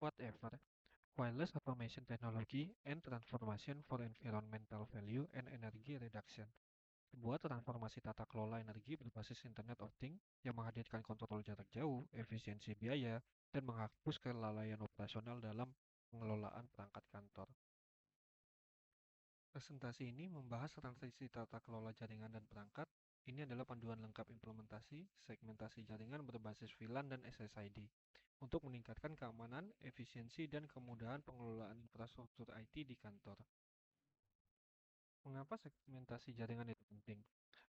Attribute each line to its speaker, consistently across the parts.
Speaker 1: Whatever, wireless automation technology and transformation for environmental value and energy reduction. Sebuah transformasi tata kelola energi berbasis Internet of Things yang menghadirkan kontrol jarak jauh, efisiensi biaya, dan menghapus kelalaian operasional dalam pengelolaan perangkat kantor. Presentasi ini membahas transisi tata kelola jaringan dan perangkat. Ini adalah panduan lengkap implementasi segmentasi jaringan berbasis VLAN dan SSID untuk meningkatkan keamanan, efisiensi, dan kemudahan pengelolaan infrastruktur IT di kantor. Mengapa segmentasi jaringan itu penting?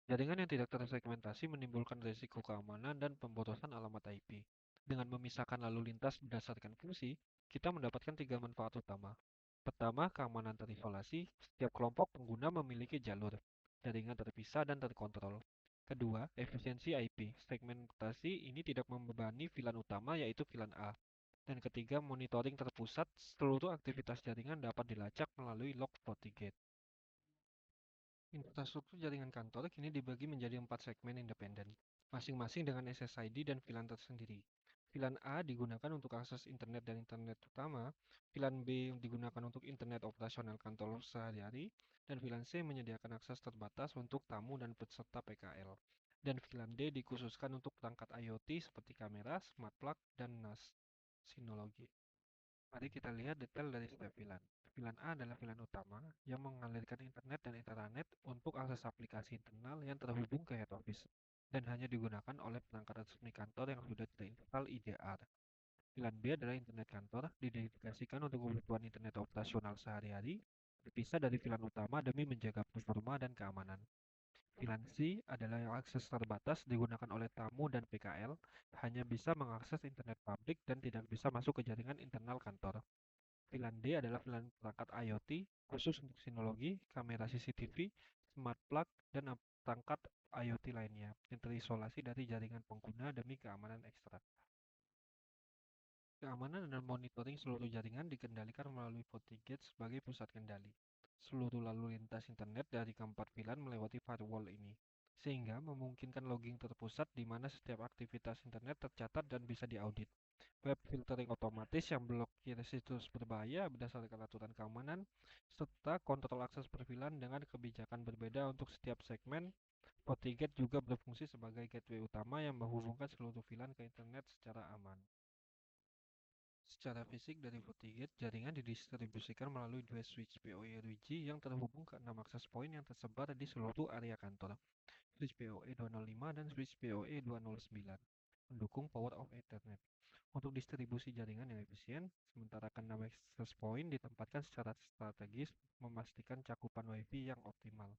Speaker 1: Jaringan yang tidak tersegmentasi menimbulkan risiko keamanan dan pemborosan alamat IP. Dengan memisahkan lalu lintas berdasarkan fungsi, kita mendapatkan tiga manfaat utama. Pertama, keamanan terisolasi. Setiap kelompok pengguna memiliki jalur, jaringan terpisah dan terkontrol. Kedua, efisiensi IP. Segmentasi ini tidak membebani VLAN utama yaitu VLAN A. Dan ketiga, monitoring terpusat. Seluruh aktivitas jaringan dapat dilacak melalui log FortiGate. Infrastruktur jaringan kantor kini dibagi menjadi 4 segmen independen, masing-masing dengan SSID dan VLAN tersendiri. VLAN A digunakan untuk akses internet dan internet utama, VLAN B digunakan untuk internet operasional kantor sehari-hari, dan VLAN C menyediakan akses terbatas untuk tamu dan peserta PKL. Dan VLAN D dikhususkan untuk perangkat IoT seperti kamera, smart plug, dan NAS. Sinologi. Mari kita lihat detail dari setiap VLAN. VLAN A adalah VLAN utama yang mengalirkan internet dan intranet untuk akses aplikasi internal yang terhubung ke head office dan hanya digunakan oleh perangkat resmi kantor yang sudah terinstall IDR. VLAN B adalah internet kantor, didedikasikan untuk kebutuhan internet operasional sehari-hari, berpisah dari VLAN utama demi menjaga performa dan keamanan. VLAN C adalah akses terbatas digunakan oleh tamu dan PKL, hanya bisa mengakses internet publik dan tidak bisa masuk ke jaringan internal kantor. VLAN D adalah VLAN perangkat IoT khusus untuk sinologi, kamera CCTV, smart plug, dan perangkat IoT lainnya yang terisolasi dari jaringan pengguna demi keamanan ekstra. Keamanan dan monitoring seluruh jaringan dikendalikan melalui FortiGate sebagai pusat kendali. Seluruh lalu lintas internet dari keempat VLAN melewati firewall ini, sehingga memungkinkan logging terpusat di mana setiap aktivitas internet tercatat dan bisa diaudit. Web filtering otomatis yang blokir situs berbahaya berdasarkan aturan keamanan, serta kontrol akses per VLAN dengan kebijakan berbeda untuk setiap segmen. FortiGate juga berfungsi sebagai gateway utama yang menghubungkan seluruh VLAN ke internet secara aman. Secara fisik dari FortiGate, jaringan didistribusikan melalui dua switch PoE RWG yang terhubung ke 6 akses point yang tersebar di seluruh area kantor. Switch PoE 205 dan switch PoE 209 mendukung Power of Ethernet untuk distribusi jaringan yang efisien, sementara ke-6 access point ditempatkan secara strategis memastikan cakupan WiFi yang optimal.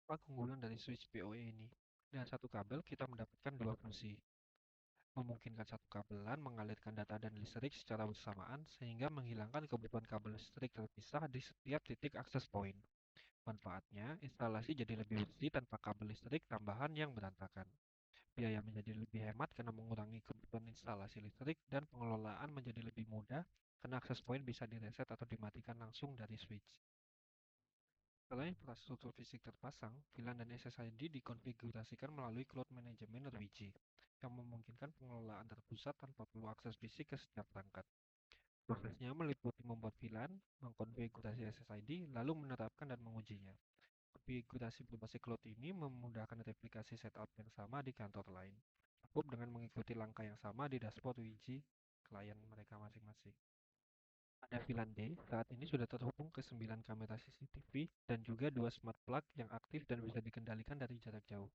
Speaker 1: Apa keunggulan dari switch PoE ini? Dengan satu kabel kita mendapatkan dua fungsi, memungkinkan satu kabelan mengalirkan data dan listrik secara bersamaan sehingga menghilangkan kebutuhan kabel listrik terpisah di setiap titik akses point. Manfaatnya, instalasi jadi lebih bersih tanpa kabel listrik tambahan yang berantakan. Biaya menjadi lebih hemat karena mengurangi kebutuhan instalasi listrik dan pengelolaan menjadi lebih mudah karena akses point bisa direset atau dimatikan langsung dari switch. Setelah infrastruktur fisik terpasang, VLAN dan SSID dikonfigurasikan melalui Cloud Management RWG yang memungkinkan pengelolaan terpusat tanpa perlu akses fisik ke setiap perangkat. Prosesnya meliputi membuat VLAN, mengkonfigurasi SSID, lalu menerapkan dan mengujinya. Konfigurasi berbasis cloud ini memudahkan replikasi setup yang sama di kantor lain, cukup dengan mengikuti langkah yang sama di dashboard WG klien mereka masing-masing. Pada VLAN D, saat ini sudah terhubung ke 9 kamera CCTV dan juga 2 smart plug yang aktif dan bisa dikendalikan dari jarak jauh.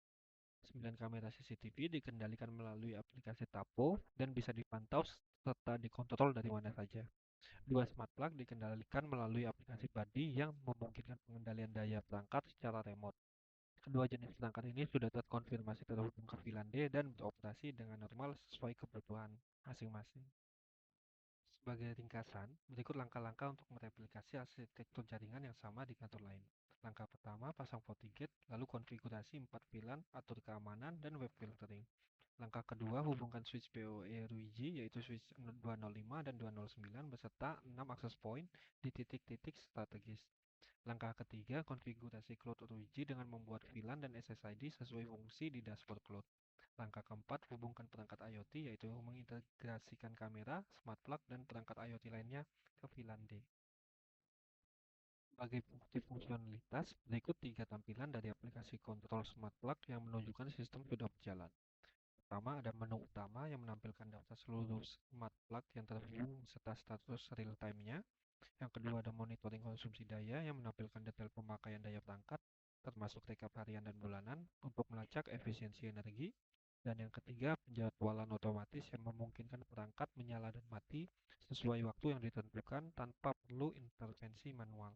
Speaker 1: 9 kamera CCTV dikendalikan melalui aplikasi Tapo dan bisa dipantau serta dikontrol dari mana saja. 2 smart plug dikendalikan melalui aplikasi Buddy yang memungkinkan pengendalian daya perangkat secara remote. Kedua jenis perangkat ini sudah terkonfirmasi terhubung ke VLAN D dan beroperasi dengan normal sesuai kebutuhan masing-masing. Sebagai ringkasan, berikut langkah-langkah untuk mereplikasi arsitektur jaringan yang sama di kantor lain. Langkah pertama, pasang FortiGate, lalu konfigurasi 4 VLAN, atur keamanan, dan web filtering. Langkah kedua, hubungkan switch PoE RWG yaitu switch 205 dan 209 beserta 6 access point di titik-titik strategis. Langkah ketiga, konfigurasi Cloud RWG dengan membuat VLAN dan SSID sesuai fungsi di dashboard Cloud. Langkah keempat, hubungkan perangkat IoT, yaitu mengintegrasikan kamera, smart plug, dan perangkat IoT lainnya ke VLAN D. Sebagai bukti fungsionalitas, berikut 3 tampilan dari aplikasi kontrol smart plug yang menunjukkan sistem sudah berjalan. Pertama, ada menu utama yang menampilkan daftar seluruh smart plug yang terhubung serta status real time-nya. Yang kedua, ada monitoring konsumsi daya yang menampilkan detail pemakaian daya perangkat, termasuk rekap harian dan bulanan, untuk melacak efisiensi energi. Dan yang ketiga, penjadwalan otomatis yang memungkinkan perangkat menyala dan mati sesuai waktu yang ditentukan tanpa perlu intervensi manual.